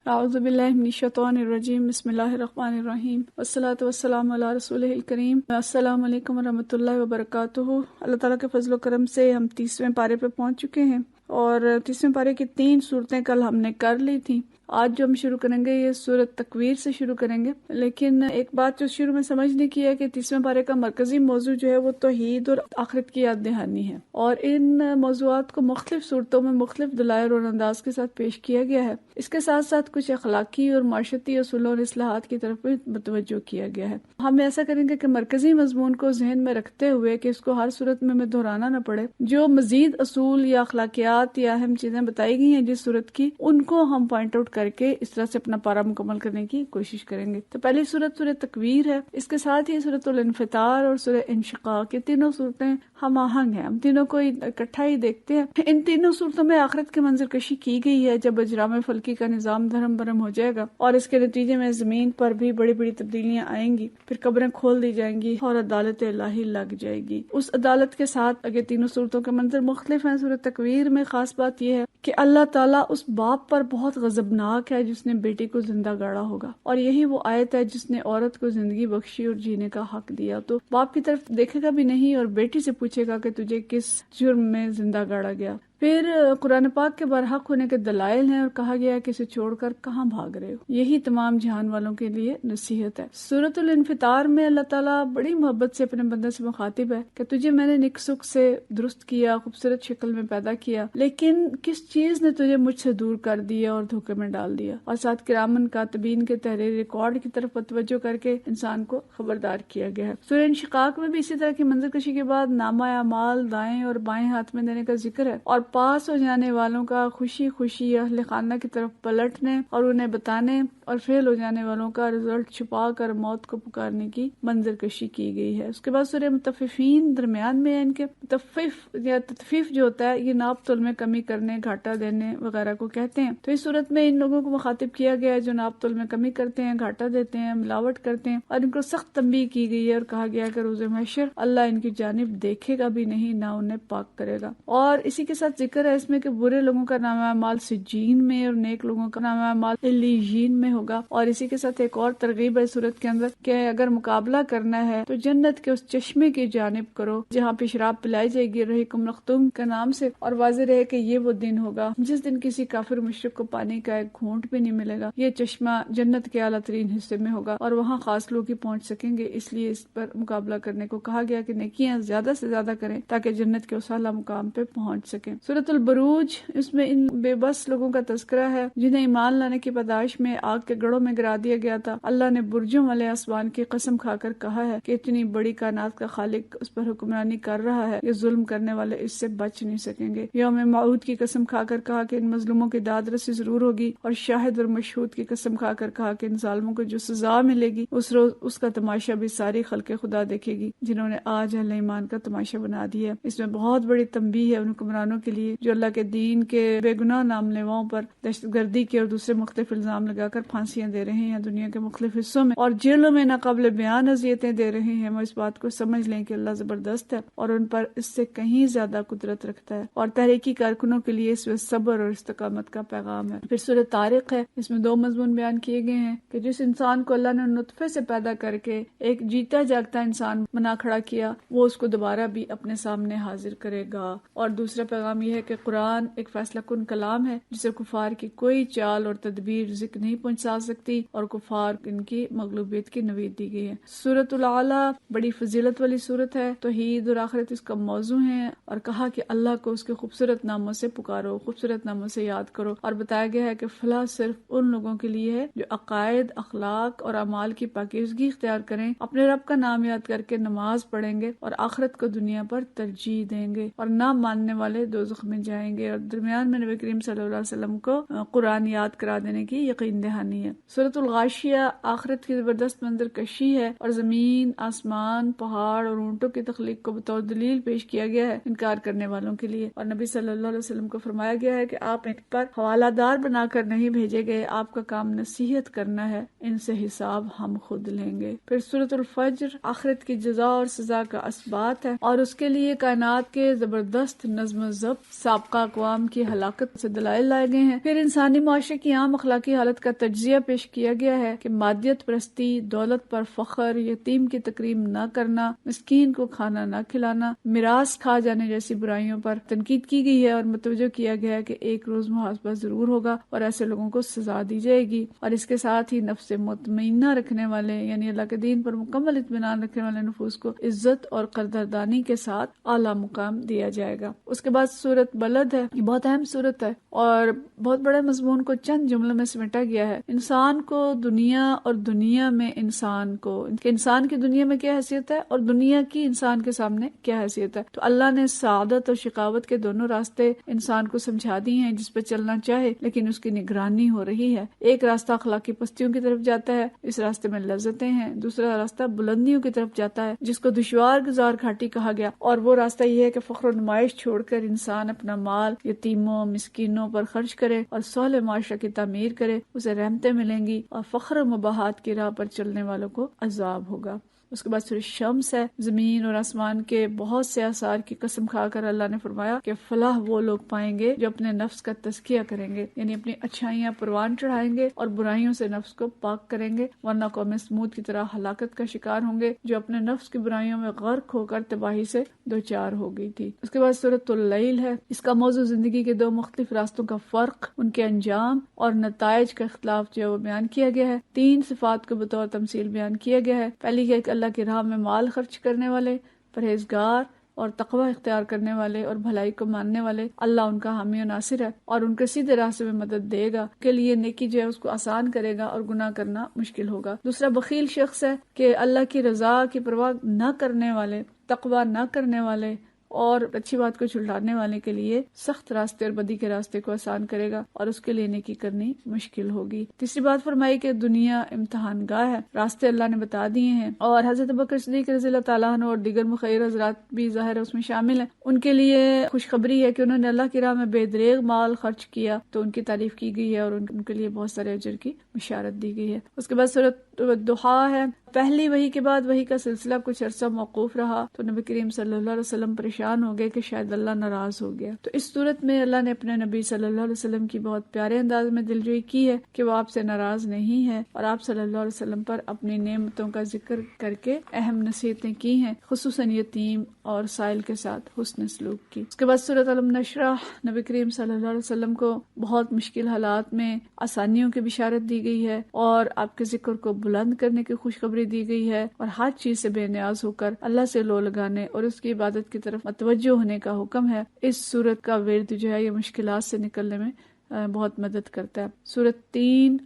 اعوذ باللہ من الشیطان الرجیم، بسم اللہ الرحمن الرحیم، والصلاۃ والسلام علی رسولہ الکریم۔ السلام علیکم ورحمۃ اللہ وبرکاتہ۔ اللہ تعالیٰ کے فضل و کرم سے ہم 30ویں پارے پہ پہنچ چکے ہیں، اور 30ویں پارے کی 3 صورتیں کل ہم نے کر لی تھیں۔ آج جو ہم شروع کریں گے یہ سورۃ تکویر سے شروع کریں گے، لیکن ایک بات جو شروع میں سمجھنے کی ہے کہ 30ویں پارے کا مرکزی موضوع جو ہے وہ توحید اور آخرت کی یاد دہانی ہے، اور ان موضوعات کو مختلف صورتوں میں مختلف دلائل اور انداز کے ساتھ پیش کیا گیا ہے۔ اس کے ساتھ ساتھ کچھ اخلاقی اور معاشرتی اصولوں اور اصلاحات کی طرف بھی متوجہ کیا گیا ہے۔ ہم ایسا کریں گے کہ مرکزی مضمون کو ذہن میں رکھتے ہوئے کہ اس کو ہر صورت میں ہمیں دہرانا نہ پڑے، جو مزید اصول یا اخلاقیات یا اہم چیزیں بتائی گئی ہیں جس صورت کی، ان کو ہم پوائنٹ آؤٹ کر کے اس طرح سے اپنا پارا مکمل کرنے کی کوشش کریں گے۔ تو پہلی صورت سورۃ تکویر ہے، اس کے ساتھ ہی سورۃ الانفطار اور سورۃ انشقاق، یہ تینوں صورتیں ہم آہنگ ہیں، ہم تینوں کو اکٹھا ہی دیکھتے ہیں۔ ان تینوں صورتوں میں آخرت کی منظر کشی کی گئی ہے جب اجرام فلکی کا نظام دھرم برہم ہو جائے گا، اور اس کے نتیجے میں زمین پر بھی بڑی بڑی تبدیلیاں آئیں گی، پھر قبریں کھول دی جائیں گی اور عدالت الہی لگ جائے گی۔ اس عدالت کے ساتھ اگر تینوں صورتوں کے منظر مختلف ہیں۔ سورۃ تکویر میں خاص بات یہ ہے کہ اللہ تعالیٰ اس باپ پر بہت غضبناک ہے جس نے بیٹی کو زندہ گاڑا ہوگا، اور یہی وہ آیت ہے جس نے عورت کو زندگی بخشی اور جینے کا حق دیا۔ تو باپ کی طرف دیکھے گا بھی نہیں اور بیٹی سے پوچھے گا کہ تجھے کس جرم میں زندہ گاڑا گیا۔ پھر قرآن پاک کے برحق ہونے کے دلائل ہیں، اور کہا گیا ہے کہ اسے چھوڑ کر کہاں بھاگ رہے ہو۔ یہی تمام جہان والوں کے لیے نصیحت ہے۔ سورۃ الانفطار میں اللہ تعالیٰ بڑی محبت سے اپنے بندے سے مخاطب ہے کہ تجھے میں نے نیک سکھ سے درست کیا، خوبصورت شکل میں پیدا کیا، لیکن کس چیز نے تجھے مجھ سے دور کر دیا اور دھوکے میں ڈال دیا، اور ساتھ کرامن کاتبین کے تحریر ریکارڈ کی طرف متوجہ کر کے انسان کو خبردار کیا گیا ہے۔ سورہ انشقاق میں بھی اسی طرح کی منظر کشی کے بعد نامہ اعمال دائیں اور بائیں ہاتھ میں دینے کا ذکر ہے، اور پاس ہو جانے والوں کا خوشی خوشی اہل خانہ کی طرف پلٹنے اور انہیں بتانے، اور فیل ہو جانے والوں کا رزلٹ چھپا کر موت کو پکارنے کی منظر کشی کی گئی ہے۔ اس کے بعد سورہ مطففین درمیان میں ہے، ان کے مطفف یا تطفیف جو ہوتا ہے یہ ناپ تول میں کمی کرنے، گھاٹا دینے وغیرہ کو کہتے ہیں۔ تو اس صورت میں ان لوگوں کو مخاطب کیا گیا ہے جو ناپ تول میں کمی کرتے ہیں، گھاٹا دیتے ہیں، ملاوٹ کرتے ہیں، اور ان کو سخت تنبیہ کی گئی ہے، اور کہا گیا کہ روز محشر اللہ ان کی جانب دیکھے گا بھی نہیں، نہ انہیں پاک کرے گا۔ اور اسی کے ساتھ ذکر ہے اس میں کہ برے لوگوں کا نام اعمال سجین میں اور نیک لوگوں کا نام اعمال علیین میں ہوگا۔ اور اسی کے ساتھ ایک اور ترغیب ہے صورت کے اندر کہ اگر مقابلہ کرنا ہے تو جنت کے اس چشمے کی جانب کرو جہاں پہ شراب پلائی جائے گی رحیق مختوم کے نام سے، اور واضح رہے کہ یہ وہ دن ہوگا جس دن کسی کافر مشرک کو پانی کا ایک گھونٹ بھی نہیں ملے گا۔ یہ چشمہ جنت کے اعلیٰ ترین حصے میں ہوگا، اور وہاں خاص لوگ ہی پہنچ سکیں گے، اس لیے اس پر مقابلہ کرنے کو کہا گیا کہ نیکیاں زیادہ سے زیادہ کریں تاکہ جنت کے اس اعلیٰ مقام پہ پہنچ سکیں۔ سورۃ البروج، اس میں ان بے بس لوگوں کا تذکرہ ہے جنہیں ایمان لانے کی پاداش میں آگ کے گڑھوں میں گرا دیا گیا تھا۔ اللہ نے برجوں والے آسمان کی قسم کھا کر کہا ہے کہ اتنی بڑی کائنات کا خالق اس پر حکمرانی کر رہا ہے، یہ ظلم کرنے والے اس سے بچ نہیں سکیں گے۔ یوم موعود کی قسم کھا کر کہا کہ ان مظلوموں کی داد رسی ضرور ہوگی، اور شاہد اور مشہود کی قسم کھا کر کہا کہ ان ظالموں کو جو سزا ملے گی اس روز اس کا تماشا بھی ساری خلق خدا دیکھے گی جنہوں نے آج اہل ایمان کا تماشا بنا دیا ہے۔ اس میں بہت بڑی تنبیہ ہے ان حکمرانوں کے لیے جو اللہ کے دین کے بے گناہ نام لیواؤں پر دہشت گردی کے اور دوسرے مختلف الزام لگا کر پھانسیاں دے رہے ہیں دنیا کے مختلف حصوں میں، اور جیلوں میں ناقابل بیان اذیتیں دے رہے ہیں۔ وہ اس بات کو سمجھ لیں کہ اللہ زبردست ہے اور ان پر اس سے کہیں زیادہ قدرت رکھتا ہے، اور تحریکی کارکنوں کے لیے اس میں صبر اور استقامت کا پیغام ہے۔ پھر سورۃ طارق ہے، اس میں 2 مضمون بیان کیے گئے ہیں کہ جس انسان کو اللہ نے نطفے سے پیدا کر کے ایک جیتا جاگتا انسان بنا کھڑا کیا، وہ اس کو دوبارہ بھی اپنے سامنے حاضر کرے گا۔ اور دوسرا پیغام یہ ہے کہ قرآن ایک فیصلہ کن کلام ہے جسے کفار کی کوئی چال اور تدبیر ذکر نہیں پہنچا سکتی، اور کفار ان کی مغلوبیت کی نوید دی گئی ہے۔ سورۃ الاعلیٰ بڑی فضیلت والی سورت ہے، توحید اور آخرت اس کا موضوع ہے، اور کہا کہ اللہ کو اس کے خوبصورت ناموں سے پکارو، خوبصورت ناموں سے یاد کرو، اور بتایا گیا ہے کہ فلاح صرف ان لوگوں کے لیے ہے جو عقائد، اخلاق اور اعمال کی پاکیزگی اختیار کریں، اپنے رب کا نام یاد کر کے نماز پڑھیں گے اور آخرت کو دنیا پر ترجیح دیں گے، اور نہ ماننے والے دوزخ میں جائیں گے۔ اور درمیان میں نبی کریم صلی اللہ علیہ وسلم کو قرآن یاد کرا دینے کی یقین دہانی بیانی ہے۔ سورۃ الغاشیہ آخرت کی زبردست منظر کشی ہے اور زمین، آسمان، پہاڑ اور اونٹوں کی تخلیق کو بطور دلیل پیش کیا گیا ہے انکار کرنے والوں کے لیے، اور نبی صلی اللہ علیہ وسلم کو فرمایا گیا ہے کہ آپ ان پر حوالہ دار بنا کر نہیں بھیجے گئے، آپ کا کام نصیحت کرنا ہے، ان سے حساب ہم خود لیں گے۔ پھر سورۃ الفجر آخرت کی جزا اور سزا کا اثبات ہے اور اس کے لیے کائنات کے زبردست نظم و ضبط، سابقہ اقوام کی ہلاکت سے دلائل لائے گئے ہیں۔ پھر انسانی معاشرے کی عام اخلاقی حالت کا تجزیہ پیش کیا گیا ہے کہ مادیت پرستی، دولت پر فخر، یتیم کی تکریم نہ کرنا، مسکین کو کھانا نہ کھلانا، میراث کھا جانے جیسی برائیوں پر تنقید کی گئی ہے اور متوجہ کیا گیا ہے کہ ایک روز محاسبہ ضرور ہوگا اور ایسے لوگوں کو سزا دی جائے گی، اور اس کے ساتھ ہی نفس مطمئنہ رکھنے والے یعنی اللہ کے دین پر مکمل اطمینان رکھنے والے نفوس کو عزت اور قدردانی کے ساتھ اعلیٰ مقام دیا جائے گا۔ اس کے بعد سورۃ بلد ہے، یہ بہت اہم سورت ہے اور بہت بڑے مضمون کو چند جملوں میں سمیٹا گیا ہے۔ انسان کو دنیا اور دنیا میں انسان کو، انسان کی دنیا میں کیا حیثیت ہے اور دنیا کی انسان کے سامنے کیا حیثیت ہے، تو اللہ نے سعادت اور شقاوت کے دونوں راستے انسان کو سمجھا دی ہیں جس پہ چلنا چاہے، لیکن اس کی نگرانی ہو رہی ہے۔ ایک راستہ اخلاقی پستیوں کی طرف جاتا ہے، اس راستے میں لذتیں ہیں، دوسرا راستہ بلندیوں کی طرف جاتا ہے جس کو دشوار گزار گھاٹی کہا گیا، اور وہ راستہ یہ ہے کہ فخر و نمائش چھوڑ کر انسان اپنا مال یتیموں، مسکینوں پر خرچ کرے اور صالح معاشرہ کی تعمیر کرے، اسے رحمتیں ملیں گی، اور فخر و مباحات کی راہ پر چلنے والوں کو عذاب ہوگا۔ اس کے بعد سورۃ شمس ہے، زمین اور آسمان کے بہت سے آثار کی قسم کھا کر اللہ نے فرمایا کہ فلاح وہ لوگ پائیں گے جو اپنے نفس کا تزکیہ کریں گے، یعنی اپنی اچھائیاں پروان چڑھائیں گے اور برائیوں سے نفس کو پاک کریں گے، ورنہ قوم سمود کی طرح ہلاکت کا شکار ہوں گے جو اپنے نفس کی برائیوں میں غرق ہو کر تباہی سے دوچار ہو گئی تھی۔ اس کے بعد سورۃ اللیل ہے، اس کا موضوع زندگی کے دو مختلف راستوں کا فرق، ان کے انجام اور نتائج کا اختلاف جو ہے وہ بیان کیا گیا ہے۔ 3 صفات کو بطور تمثیل بیان کیا گیا ہے۔ پہلی ہے کہ اللہ کی راہ میں مال خرچ کرنے والے، پرہیزگار اور تقوی اختیار کرنے والے اور بھلائی کو ماننے والے، اللہ ان کا حامی و ناصر ہے اور ان کے سیدھے راستے میں مدد دے گا، کے لیے نیکی جو ہے اس کو آسان کرے گا اور گناہ کرنا مشکل ہوگا۔ دوسرا بخیل شخص ہے کہ اللہ کی رضا کی پرواہ نہ کرنے والے، تقوی نہ کرنے والے اور اچھی بات کو جھٹلانے والے کے لیے سخت راستے اور بدی کے راستے کو آسان کرے گا اور اس کے لیے نیکی کرنی مشکل ہوگی۔ تیسری بات فرمائی کہ دنیا امتحان گاہ ہے، راستے اللہ نے بتا دیے ہیں، اور حضرت ابوبکر صدیق رضی اللہ تعالیٰ عنہ اور دیگر مخیر حضرات بھی ظاہر اس میں شامل ہیں، ان کے لیے خوشخبری ہے کہ انہوں نے اللہ کی راہ میں بے دریغ مال خرچ کیا تو ان کی تعریف کی گئی ہے اور ان کے لیے بہت سارے اجر کی بشارت دی گئی ہے۔ اس کے بعد سورۃ الضحیٰ ہے، پہلی وحی کے بعد وحی کا سلسلہ کچھ عرصہ موقوف رہا تو نبی کریم صلی اللہ علیہ وسلم پریشان ہو گئے کہ شاید اللہ ناراض ہو گیا، تو اس صورت میں اللہ نے اپنے نبی صلی اللہ علیہ وسلم کی بہت پیارے انداز میں دلجوئی کی ہے کہ وہ آپ سے ناراض نہیں ہے، اور آپ صلی اللہ علیہ وسلم پر اپنی نعمتوں کا ذکر کر کے اہم نصیحتیں کی ہیں، خصوصاً یتیم اور سائل کے ساتھ حسن سلوک کی۔ اس کے بعد سورۃ علم نشرح، نبی کریم صلی اللہ علیہ وسلم کو بہت مشکل حالات میں آسانیوں کی بشارت دی گئی ہے اور آپ کے ذکر کو بلند کرنے کی خوشخبری دی گئی ہے، اور ہر چیز سے بے نیاز ہو کر اللہ سے لو لگانے اور اس کی عبادت کی طرف متوجہ ہونے کا حکم ہے۔ اس سورت کا ورد جو ہے یہ مشکلات سے نکلنے میں بہت مدد کرتا ہے۔ سورت 3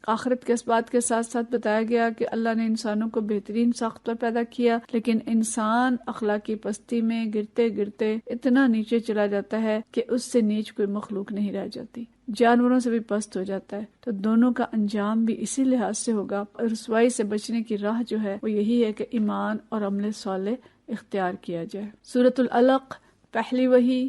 آخرت کے اسبات کے ساتھ ساتھ بتایا گیا کہ اللہ نے انسانوں کو بہترین ساخت پر پیدا کیا، لیکن انسان اخلاقی پستی میں گرتے گرتے اتنا نیچے چلا جاتا ہے کہ اس سے نیچ کوئی مخلوق نہیں رہ جاتی، جانوروں سے بھی پست ہو جاتا ہے، تو دونوں کا انجام بھی اسی لحاظ سے ہوگا۔ رسوائی سے بچنے کی راہ جو ہے وہ یہی ہے کہ ایمان اور عمل صالح اختیار کیا جائے۔ سورۃ العلق، پہلی وحی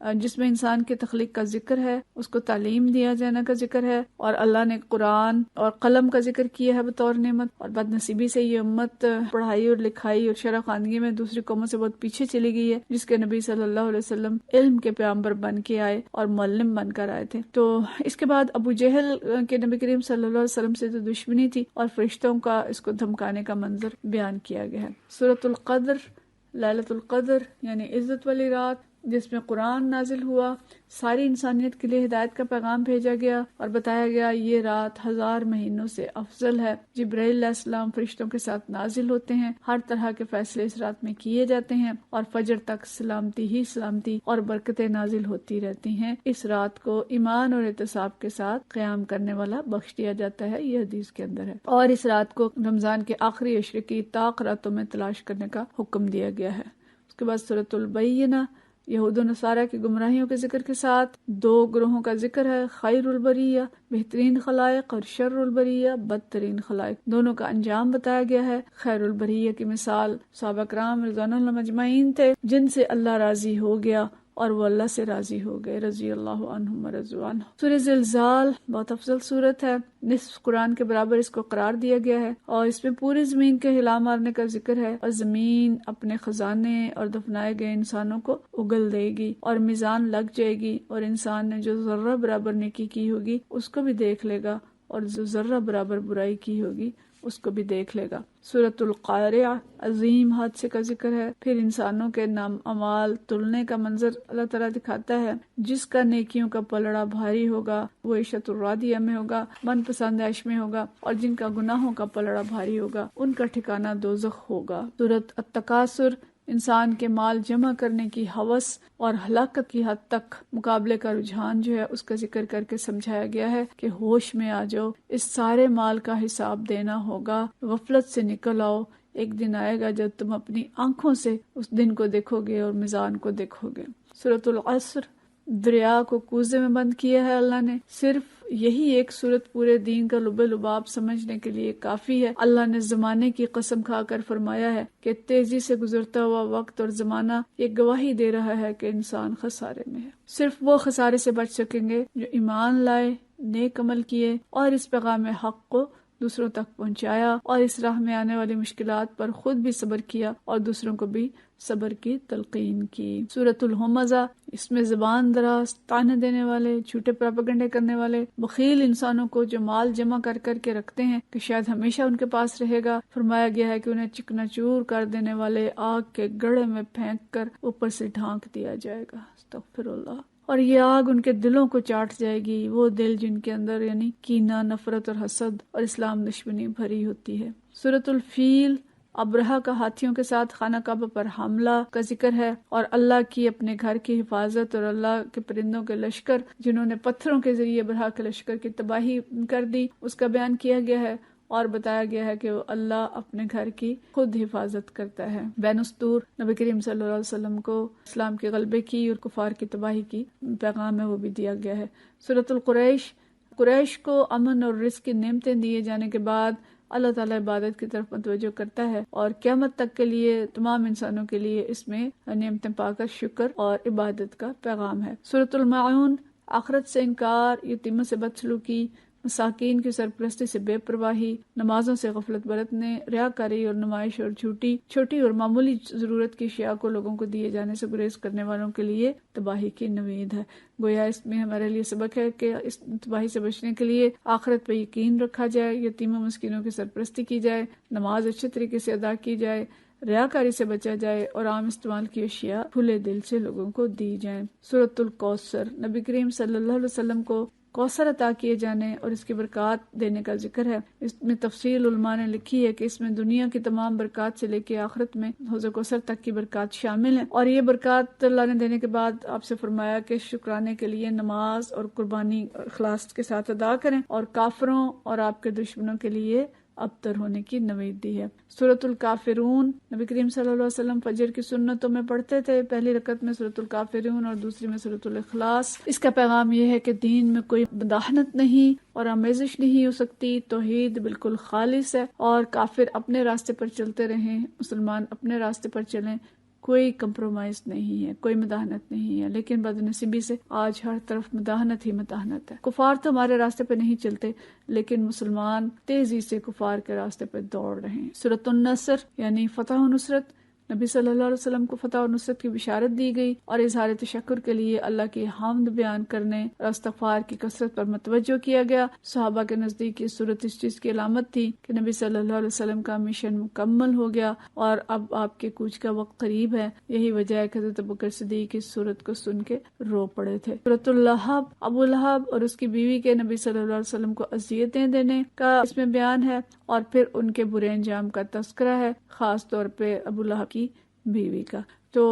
جس میں انسان کے تخلیق کا ذکر ہے، اس کو تعلیم دیا جانے کا ذکر ہے، اور اللہ نے قرآن اور قلم کا ذکر کیا ہے بطور نعمت، اور بد نصیبی سے یہ امت پڑھائی اور لکھائی اور شرح خواندگی میں دوسری قوموں سے بہت پیچھے چلی گئی ہے، جس کے نبی صلی اللہ علیہ وسلم علم کے پیغمبر بن کے آئے اور معلم بن کر آئے تھے۔ تو اس کے بعد ابو جہل کے نبی کریم صلی اللہ علیہ وسلم سے تو دشمنی تھی، اور فرشتوں کا اس کو دھمکانے کا منظر بیان کیا گیا ہے۔ سورۃ القدر، لیلۃ القدر یعنی عزت والی رات، جس میں قرآن نازل ہوا، ساری انسانیت کے لیے ہدایت کا پیغام بھیجا گیا اور بتایا گیا یہ رات 1000 مہینوں سے افضل ہے۔ جبرائیل علیہ السلام فرشتوں کے ساتھ نازل ہوتے ہیں، ہر طرح کے فیصلے اس رات میں کیے جاتے ہیں، اور فجر تک سلامتی ہی سلامتی اور برکتیں نازل ہوتی رہتی ہیں۔ اس رات کو ایمان اور احتساب کے ساتھ قیام کرنے والا بخش دیا جاتا ہے، یہ حدیث کے اندر ہے، اور اس رات کو رمضان کے آخری عشرے کی طاق راتوں میں تلاش کرنے کا حکم دیا گیا ہے۔ اس کے بعد سورۃ البینہ، یہود و نصارہ کی گمراہیوں کے ذکر کے ساتھ 2 گروہوں کا ذکر ہے، خیر البریہ بہترین خلائق اور شر البریہ بدترین خلائق، دونوں کا انجام بتایا گیا ہے۔ خیر البریہ کی مثال صحابہ کرام رضوان اللہ مجمعین تھے جن سے اللہ راضی ہو گیا اور وہ اللہ سے راضی ہو گئے، رضی اللہ عنہم ورضوا عنہ۔ سورہ زلزال بہت افضل سورت ہے، نصف قرآن کے برابر اس کو قرار دیا گیا ہے، اور اس میں پوری زمین کے ہلا مارنے کا ذکر ہے، اور زمین اپنے خزانے اور دفنائے گئے انسانوں کو اگل دے گی اور میزان لگ جائے گی، اور انسان نے جو ذرہ برابر نیکی کی ہوگی اس کو بھی دیکھ لے گا، اور جو ذرہ برابر برائی کی ہوگی اس کو بھی دیکھ لے گا۔ سورۃ القارعہ عظیم حادثے کا ذکر ہے، پھر انسانوں کے نام اعمال تلنے کا منظر اللہ تعالیٰ دکھاتا ہے، جس کا نیکیوں کا پلڑا بھاری ہوگا وہ عیشت الراضیہ میں ہوگا، من پسند عیش میں ہوگا، اور جن کا گناہوں کا پلڑا بھاری ہوگا ان کا ٹھکانہ دوزخ ہوگا۔ سورۃ التکاثر انسان کے مال جمع کرنے کی ہوس اور ہلاکت کی حد تک مقابلے کا رجحان جو ہے اس کا ذکر کر کے سمجھایا گیا ہے کہ ہوش میں آ جاؤ، اس سارے مال کا حساب دینا ہوگا، غفلت سے نکل آؤ، ایک دن آئے گا جب تم اپنی آنکھوں سے اس دن کو دیکھو گے اور میزان کو دیکھو گے۔ سورۃ العصر دریا کو کوزے میں بند کیا ہے اللہ نے، صرف یہی ایک صورت پورے دین کا لب لباب سمجھنے کے لیے کافی ہے۔ اللہ نے زمانے کی قسم کھا کر فرمایا ہے کہ تیزی سے گزرتا ہوا وقت اور زمانہ یہ گواہی دے رہا ہے کہ انسان خسارے میں ہے۔ صرف وہ خسارے سے بچ سکیں گے جو ایمان لائے، نیک عمل کیے اور اس پیغام حق کو دوسروں تک پہنچایا، اور اس راہ میں آنے والی مشکلات پر خود بھی صبر کیا اور دوسروں کو بھی صبر کی تلقین کی۔ سورۃ الہمزہ، اس میں زبان دراز، طعنے دینے والے، جھوٹے پراپیگنڈے کرنے والے، بخیل انسانوں کو جو مال جمع کر کر کے رکھتے ہیں کہ شاید ہمیشہ ان کے پاس رہے گا، فرمایا گیا ہے کہ انہیں چکنا چور کر دینے والے آگ کے گڑھے میں پھینک کر اوپر سے ڈھانک دیا جائے گا۔ استغفر اللہ۔ اور یہ آگ ان کے دلوں کو چاٹ جائے گی، وہ دل جن کے اندر یعنی کینہ، نفرت اور حسد اور اسلام دشمنی بھری ہوتی ہے۔ سورۃ الفیل ابرہہ کا ہاتھیوں کے ساتھ خانہ کعبہ پر حملہ کا ذکر ہے، اور اللہ کی اپنے گھر کی حفاظت اور اللہ کے پرندوں کے لشکر جنہوں نے پتھروں کے ذریعے ابرہہ کے لشکر کی تباہی کر دی اس کا بیان کیا گیا ہے، اور بتایا گیا ہے کہ وہ اللہ اپنے گھر کی خود حفاظت کرتا ہے۔ بین السطور نبی کریم صلی اللہ علیہ وسلم کو اسلام کے غلبے کی اور کفار کی تباہی کی پیغام ہے، وہ بھی دیا گیا ہے۔ سورۃ القریش، قریش کو امن اور رزق کی نعمتیں دیے جانے کے بعد اللہ تعالیٰ عبادت کی طرف متوجہ کرتا ہے، اور قیامت تک کے لیے تمام انسانوں کے لیے اس میں نعمتیں پا کر شکر اور عبادت کا پیغام ہے۔ سورۃ الماعون، آخرت سے انکار، یتیموں سے بدسلوکی، مساکین کی سرپرستی سے بے پرواہی، نمازوں سے غفلت برتنے، ریاکاری اور نمائش اور چھوٹی اور معمولی ضرورت کی اشیاء کو لوگوں کو دیے جانے سے گریز کرنے والوں کے لیے تباہی کی نوید ہے۔ گویا اس میں ہمارے لیے سبق ہے کہ اس تباہی سے بچنے کے لیے آخرت پہ یقین رکھا جائے، یتیموں مسکینوں کی سرپرستی کی جائے، نماز اچھے طریقے سے ادا کی جائے، ریاکاری سے بچا جائے، اور عام استعمال کی اشیاء کھلے دل سے لوگوں کو دی جائیں۔ سورۃ الکوثر، نبی کریم صلی اللہ علیہ وسلم کو کوثر عطا کیے جانے اور اس کی برکات دینے کا ذکر ہے۔ اس میں تفصیل علماء نے لکھی ہے کہ اس میں دنیا کی تمام برکات سے لے کے آخرت میں حوض کوثر تک کی برکات شامل ہیں، اور یہ برکات اللہ نے دینے کے بعد آپ سے فرمایا کہ شکرانے کے لیے نماز اور قربانی اخلاص کے ساتھ ادا کریں، اور کافروں اور آپ کے دشمنوں کے لیے ابتر ہونے کی نوید دی ہے۔ سورۃ الکافرون، نبی کریم صلی اللہ علیہ وسلم فجر کی سنتوں میں پڑھتے تھے، پہلی رکعت میں سورۃ الکافرون اور دوسری میں سورۃ الاخلاص۔ اس کا پیغام یہ ہے کہ دین میں کوئی مداحنت نہیں اور آمیزش نہیں ہو سکتی، توحید بالکل خالص ہے، اور کافر اپنے راستے پر چلتے رہیں، مسلمان اپنے راستے پر چلیں، کوئی کمپرومائز نہیں ہے، کوئی مداحنت نہیں ہے۔ لیکن بدنصیبی سے آج ہر طرف مداحنت ہی مداحنت ہے۔ کفار تو ہمارے راستے پہ نہیں چلتے، لیکن مسلمان تیزی سے کفار کے راستے پہ دوڑ رہے ہیں۔ سورۃ النصر یعنی فتح و نصرت، نبی صلی اللہ علیہ وسلم کو فتح و نصرت کی بشارت دی گئی، اور اظہار تشکر کے لیے اللہ کی حمد بیان کرنے اور استغفار کی کثرت پر متوجہ کیا گیا۔ صحابہ کے نزدیک یہ صورت اس چیز کی علامت تھی کہ نبی صلی اللہ علیہ وسلم کا مشن مکمل ہو گیا اور اب آپ کے کوچ کا وقت قریب ہے۔ یہی وجہ ہے کہ حضرت ابوبکر صدیق اس صورت کو سن کے رو پڑے تھے۔ سورۃ اللہب، ابو لہب اور اس کی بیوی کے نبی صلی اللہ علیہ وسلم کو اذیتیں دینے کا اس میں بیان ہے، اور پھر ان کے برے انجام کا تذکرہ ہے، خاص طور پہ ابو لہب کی بیوی کا۔ تو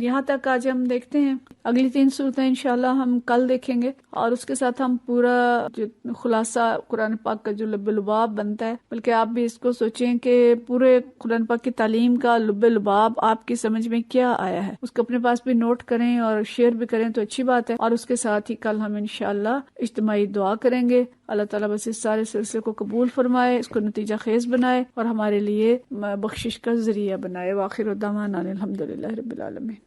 یہاں تک آج ہم دیکھتے ہیں. اگلی 3 صورتیں انشاءاللہ ہم کل دیکھیں گے، اور اس کے ساتھ ہم پورا جو خلاصہ قرآن پاک کا جو لب لباب بنتا ہے، بلکہ آپ بھی اس کو سوچیں کہ پورے قرآن پاک کی تعلیم کا لب لباب آپ کی سمجھ میں کیا آیا ہے، اس کو اپنے پاس بھی نوٹ کریں اور شیئر بھی کریں تو اچھی بات ہے. اور اس کے ساتھ ہی کل ہم انشاءاللہ اجتماعی دعا کریں گے. اللہ تعالیٰ بس اس سارے سلسلے کو قبول فرمائے، اس کو نتیجہ خیز بنائے اور ہمارے لیے بخشش کا ذریعہ بنائے. وآخر دعوانا الحمدللہ رب العالمین.